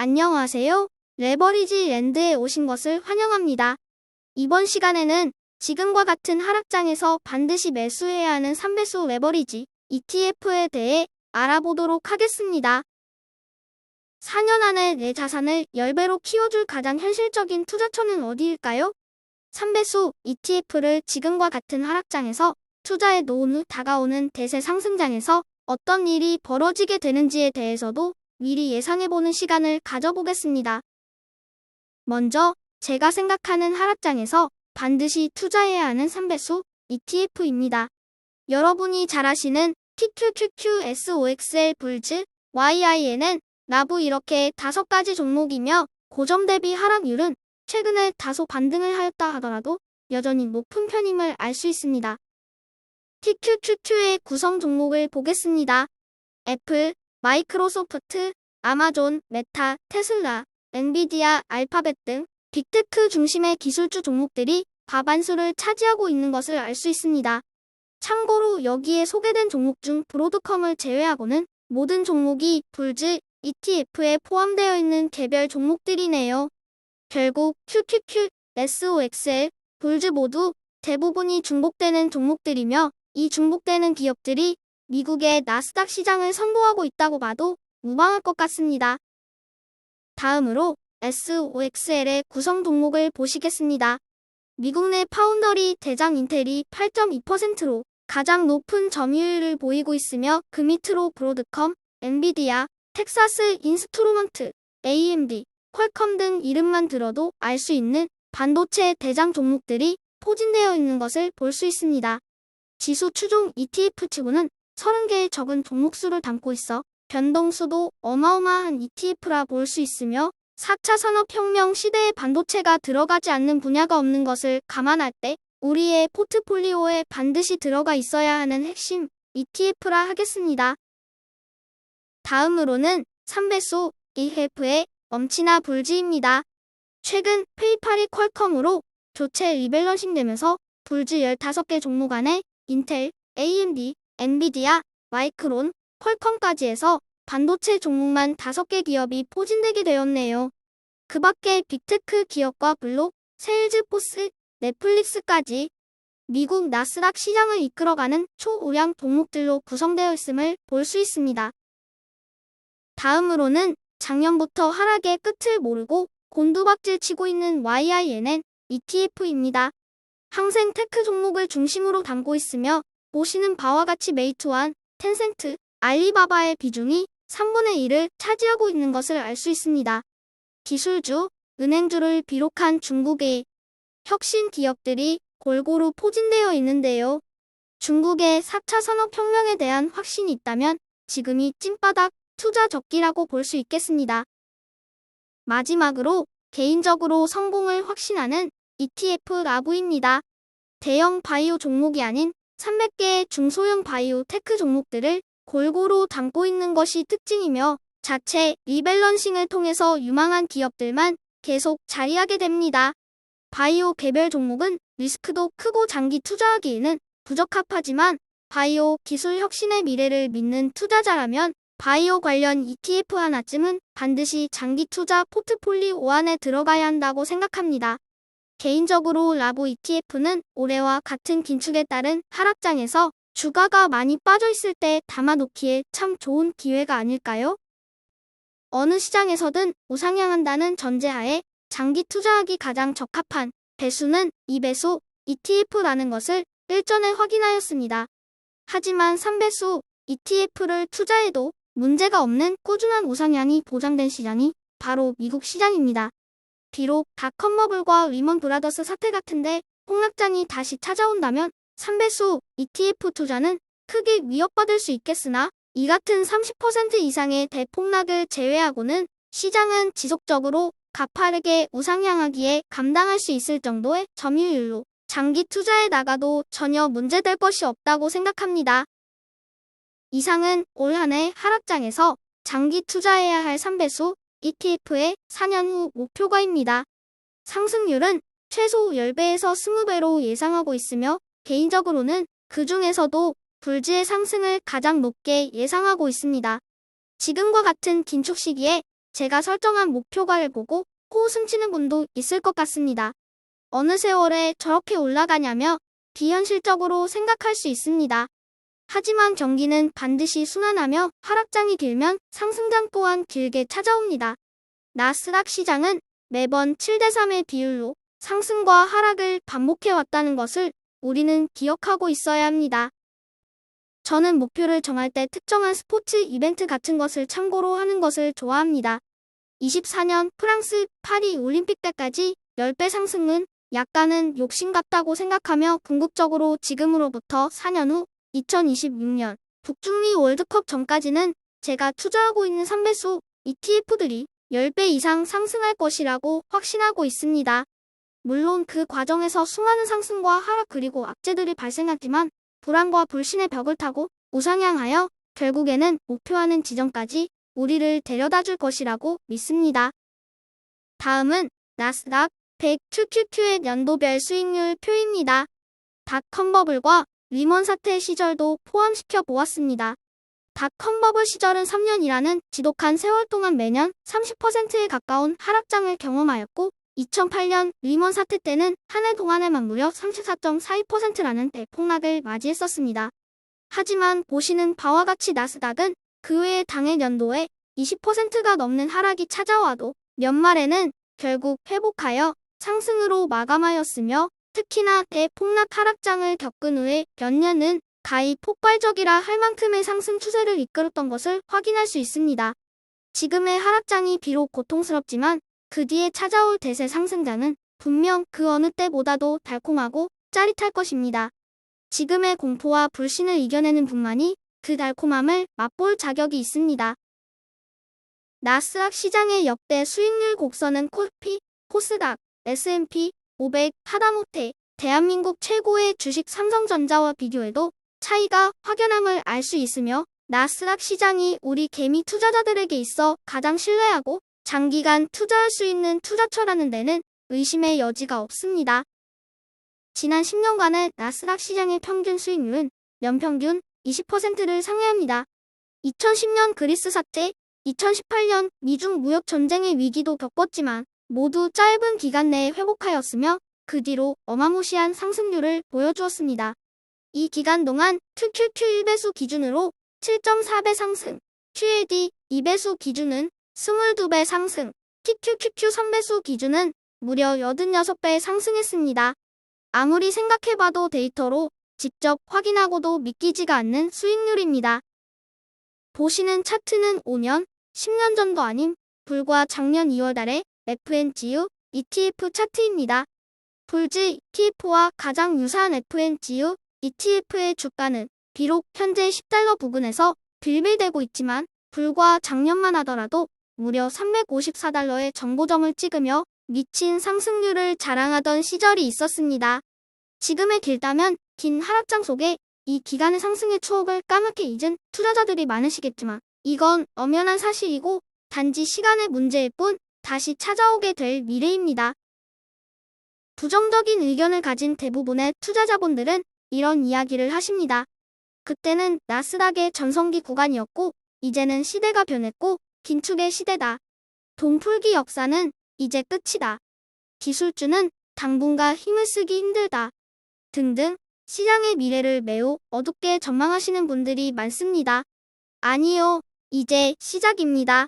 안녕하세요. 레버리지 랜드에 오신 것을 환영합니다. 이번 시간에는 지금과 같은 하락장에서 반드시 매수해야 하는 3배수 레버리지 ETF에 대해 알아보도록 하겠습니다. 4년 안에 내 자산을 10배로 키워줄 가장 현실적인 투자처는 어디일까요? 3배수 ETF를 지금과 같은 하락장에서 투자해 놓은 후 다가오는 대세 상승장에서 어떤 일이 벌어지게 되는지에 대해서도 미리 예상해보는 시간을 가져보겠습니다. 먼저 제가 생각하는 하락장에서 반드시 투자해야 하는 3배수 ETF입니다. 여러분이 잘 아시는 TQQQ, SOXL, 불즈, YINN, 라브 이렇게 5가지 종목이며 고점 대비 하락률은 최근에 다소 반등을 하였다 하더라도 여전히 높은 편임을 알 수 있습니다. TQQQ의 구성 종목을 보겠습니다. 애플, 마이크로소프트, 아마존, 메타, 테슬라, 엔비디아, 알파벳 등 빅테크 중심의 기술주 종목들이 과반수를 차지하고 있는 것을 알 수 있습니다. 참고로 여기에 소개된 종목 중 브로드컴을 제외하고는 모든 종목이 불즈 ETF에 포함되어 있는 개별 종목들이네요. 결국 QQQ, SOXL, 불즈 모두 대부분이 중복되는 종목들이며 이 중복되는 기업들이 미국의 나스닥 시장을 선도하고 있다고 봐도 무방할 것 같습니다. 다음으로 SOXL의 구성 종목을 보시겠습니다. 미국 내 파운더리 대장 인텔이 8.2%로 가장 높은 점유율을 보이고 있으며 그 밑으로 브로드컴, 엔비디아, 텍사스 인스트루먼트, AMD, 퀄컴 등 이름만 들어도 알 수 있는 반도체 대장 종목들이 포진되어 있는 것을 볼 수 있습니다. 지수 추종 ETF 치고는 30개의 적은 종목수를 담고 있어 변동수도 어마어마한 ETF라 볼 수 있으며 4차 산업혁명 시대에 반도체가 들어가지 않는 분야가 없는 것을 감안할 때 우리의 포트폴리오에 반드시 들어가 있어야 하는 핵심 ETF라 하겠습니다. 다음으로는 3배수 ETF의 엄치나 불즈입니다. 최근 페이팔이 퀄컴으로 교체 리밸런싱 되면서 불즈 15개 종목 안에 인텔, AMD, 엔비디아, 마이크론, 퀄컴까지 해서 반도체 종목만 5개 기업이 포진되게 되었네요. 그 밖에 빅테크 기업과 블록, 세일즈포스, 넷플릭스까지 미국 나스닥 시장을 이끌어가는 초우량 종목들로 구성되어 있음을 볼 수 있습니다. 다음으로는 작년부터 하락의 끝을 모르고 곤두박질 치고 있는 YINN ETF입니다. 항생 테크 종목을 중심으로 담고 있으며 보시는 바와 같이 메이투안, 텐센트, 알리바바의 비중이 3분의 1을 차지하고 있는 것을 알 수 있습니다. 기술주, 은행주를 비롯한 중국의 혁신 기업들이 골고루 포진되어 있는데요. 중국의 4차 산업혁명에 대한 확신이 있다면 지금이 찐바닥 투자 적기라고 볼 수 있겠습니다. 마지막으로 개인적으로 성공을 확신하는 ETF 라브입니다. 대형 바이오 종목이 아닌 300개의 중소형 바이오 테크 종목들을 골고루 담고 있는 것이 특징이며 자체 리밸런싱을 통해서 유망한 기업들만 계속 자리하게 됩니다. 바이오 개별 종목은 리스크도 크고 장기 투자하기에는 부적합하지만 바이오 기술 혁신의 미래를 믿는 투자자라면 바이오 관련 ETF 하나쯤은 반드시 장기 투자 포트폴리오 안에 들어가야 한다고 생각합니다. 개인적으로 라보 ETF는 올해와 같은 긴축에 따른 하락장에서 주가가 많이 빠져있을 때 담아놓기에 참 좋은 기회가 아닐까요? 어느 시장에서든 우상향한다는 전제하에 장기 투자하기 가장 적합한 배수는 2배수 ETF라는 것을 일전에 확인하였습니다. 하지만 3배수 ETF를 투자해도 문제가 없는 꾸준한 우상향이 보장된 시장이 바로 미국 시장입니다. 비록 닷컴버블과 리먼 브라더스 사태 같은데 폭락장이 다시 찾아온다면 3배수 ETF 투자는 크게 위협받을 수 있겠으나 이 같은 30% 이상의 대폭락을 제외하고는 시장은 지속적으로 가파르게 우상향하기에 감당할 수 있을 정도의 점유율로 장기 투자에 나가도 전혀 문제될 것이 없다고 생각합니다. 이상은 올 한 해 하락장에서 장기 투자해야 할 3배수 ETF의 4년 후 목표가입니다. 상승률은 최소 10배에서 20배로 예상하고 있으며 개인적으로는 그 중에서도 불즈의 상승을 가장 높게 예상하고 있습니다. 지금과 같은 긴축 시기에 제가 설정한 목표가를 보고 코웃음 치는 분도 있을 것 같습니다. 어느 세월에 저렇게 올라가냐며 비현실적으로 생각할 수 있습니다. 하지만 경기는 반드시 순환하며 하락장이 길면 상승장 또한 길게 찾아옵니다. 나스닥 시장은 매번 7대3의 비율로 상승과 하락을 반복해왔다는 것을 우리는 기억하고 있어야 합니다. 저는 목표를 정할 때 특정한 스포츠 이벤트 같은 것을 참고로 하는 것을 좋아합니다. 24년 프랑스 파리 올림픽 때까지 10배 상승은 약간은 욕심 같다고 생각하며 궁극적으로 지금으로부터 4년 후 2026년 북중미 월드컵 전까지는 제가 투자하고 있는 3배수 ETF들이 10배 이상 상승할 것이라고 확신하고 있습니다. 물론 그 과정에서 수많은 상승과 하락 그리고 악재들이 발생하지만 불안과 불신의 벽을 타고 우상향하여 결국에는 목표하는 지점까지 우리를 데려다 줄 것이라고 믿습니다. 다음은 나스닥 100 QQQ의 연도별 수익률 표입니다. 닷컴 버블과 리먼 사태 시절도 포함시켜 보았습니다. 닷컴 버블 시절은 3년이라는 지독한 세월 동안 매년 30%에 가까운 하락장을 경험하였고 2008년 리먼 사태 때는 한 해 동안에만 무려 34.42%라는 대폭락을 맞이했었습니다. 하지만 보시는 바와 같이 나스닥은 그 외의 당해 연도에 20%가 넘는 하락이 찾아와도 연말에는 결국 회복하여 상승으로 마감하였으며 특히나 대폭락 하락장을 겪은 후에 몇 년은 가히 폭발적이라 할 만큼의 상승 추세를 이끌었던 것을 확인할 수 있습니다. 지금의 하락장이 비록 고통스럽지만 그 뒤에 찾아올 대세 상승장은 분명 그 어느 때보다도 달콤하고 짜릿할 것입니다. 지금의 공포와 불신을 이겨내는 분만이 그 달콤함을 맛볼 자격이 있습니다. 나스닥 시장의 역대 수익률 곡선은 코스피, 코스닥, S&P 500 하다못해 대한민국 최고의 주식 삼성전자와 비교해도 차이가 확연함을 알 수 있으며 나스닥 시장이 우리 개미 투자자들에게 있어 가장 신뢰하고 장기간 투자할 수 있는 투자처라는 데는 의심의 여지가 없습니다. 지난 10년간의 나스닥 시장의 평균 수익률은 연평균 20%를 상회합니다. 2010년 그리스 사태, 2018년 미중 무역 전쟁의 위기도 겪었지만 모두 짧은 기간 내에 회복하였으며 그 뒤로 어마무시한 상승률을 보여주었습니다. 이 기간 동안 QQQ 1배수 기준으로 7.4배 상승, QAD 2배수 기준은 22배 상승, QQQQ 3배수 기준은 무려 86배 상승했습니다. 아무리 생각해봐도 데이터로 직접 확인하고도 믿기지가 않는 수익률입니다. 보시는 차트는 5년, 10년 전도 아닌 불과 작년 2월 달에 FNGU ETF 차트입니다. 불즈 ETF와 가장 유사한 FNGU ETF의 주가는 비록 현재 $10 부근에서 빌빌대고 있지만 불과 작년만 하더라도 무려 $354의 정보점을 찍으며 미친 상승률을 자랑하던 시절이 있었습니다. 지금의 길다면 긴 하락장 속에 이 기간의 상승의 추억을 까맣게 잊은 투자자들이 많으시겠지만 이건 엄연한 사실이고 단지 시간의 문제일 뿐 다시 찾아오게 될 미래입니다. 부정적인 의견을 가진 대부분의 투자자분들은 이런 이야기를 하십니다. 그때는 나스닥의 전성기 구간이었고 이제는 시대가 변했고 긴축의 시대다. 돈풀기 역사는 이제 끝이다. 기술주는 당분간 힘을 쓰기 힘들다. 등등 시장의 미래를 매우 어둡게 전망하시는 분들이 많습니다. 아니요, 이제 시작입니다.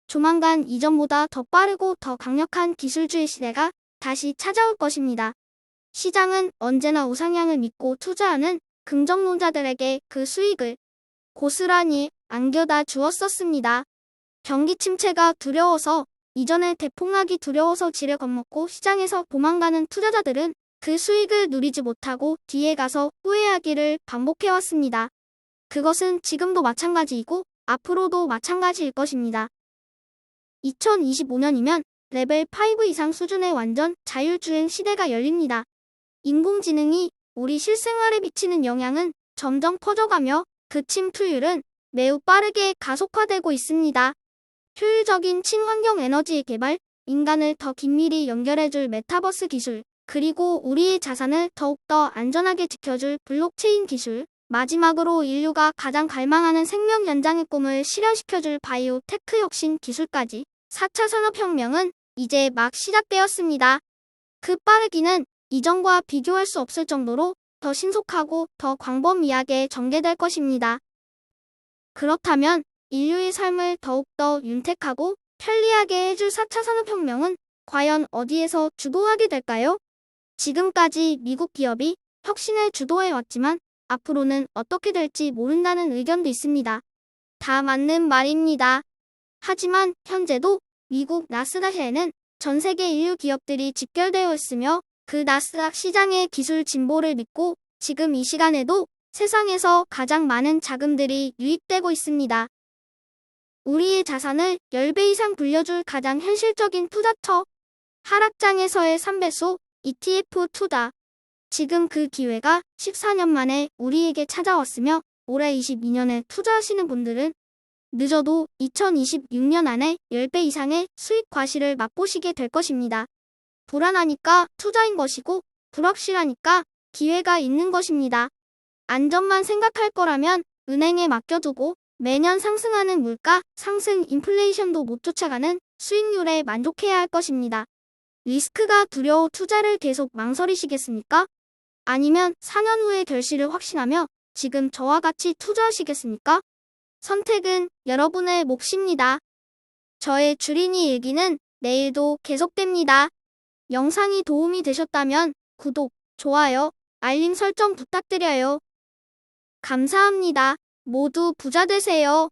조만간 이전보다 더 빠르고 더 강력한 기술주의 시대가 다시 찾아올 것입니다. 시장은 언제나 우상향을 믿고 투자하는 긍정론자들에게 그 수익을 고스란히 안겨다 주었었습니다. 경기 침체가 두려워서 이전의 대폭락이 두려워서 지레 겁먹고 시장에서 도망가는 투자자들은 그 수익을 누리지 못하고 뒤에 가서 후회하기를 반복해왔습니다. 그것은 지금도 마찬가지이고 앞으로도 마찬가지일 것입니다. 2025년이면 레벨 5 이상 수준의 완전 자율주행 시대가 열립니다. 인공지능이 우리 실생활에 미치는 영향은 점점 커져가며 그 침투율은 매우 빠르게 가속화되고 있습니다. 효율적인 친환경 에너지 개발, 인간을 더 긴밀히 연결해줄 메타버스 기술, 그리고 우리의 자산을 더욱더 안전하게 지켜줄 블록체인 기술, 마지막으로 인류가 가장 갈망하는 생명 연장의 꿈을 실현시켜줄 바이오 테크 혁신 기술까지 4차 산업혁명은 이제 막 시작되었습니다. 그 빠르기는 이전과 비교할 수 없을 정도로 더 신속하고 더 광범위하게 전개될 것입니다. 그렇다면 인류의 삶을 더욱더 윤택하고 편리하게 해줄 4차 산업혁명은 과연 어디에서 주도하게 될까요? 지금까지 미국 기업이 혁신을 주도해왔지만 앞으로는 어떻게 될지 모른다는 의견도 있습니다. 다 맞는 말입니다. 하지만 현재도 미국 나스닥에는 전 세계 인류 기업들이 집결되어 있으며 그 나스닥 시장의 기술 진보를 믿고 지금 이 시간에도 세상에서 가장 많은 자금들이 유입되고 있습니다. 우리의 자산을 10배 이상 불려줄 가장 현실적인 투자처, 하락장에서의 3배속 ETF 투자. 지금 그 기회가 14년 만에 우리에게 찾아왔으며 올해 22년에 투자하시는 분들은 늦어도 2026년 안에 10배 이상의 수익 과실을 맛보시게 될 것입니다. 불안하니까 투자인 것이고 불확실하니까 기회가 있는 것입니다. 안전만 생각할 거라면 은행에 맡겨두고 매년 상승하는 물가 상승 인플레이션도 못 쫓아가는 수익률에 만족해야 할 것입니다. 리스크가 두려워 투자를 계속 망설이시겠습니까? 아니면 4년 후의 결실을 확신하며 지금 저와 같이 투자하시겠습니까? 선택은 여러분의 몫입니다. 저의 주린이 일기는 내일도 계속됩니다. 영상이 도움이 되셨다면 구독, 좋아요, 알림 설정 부탁드려요. 감사합니다. 모두 부자 되세요.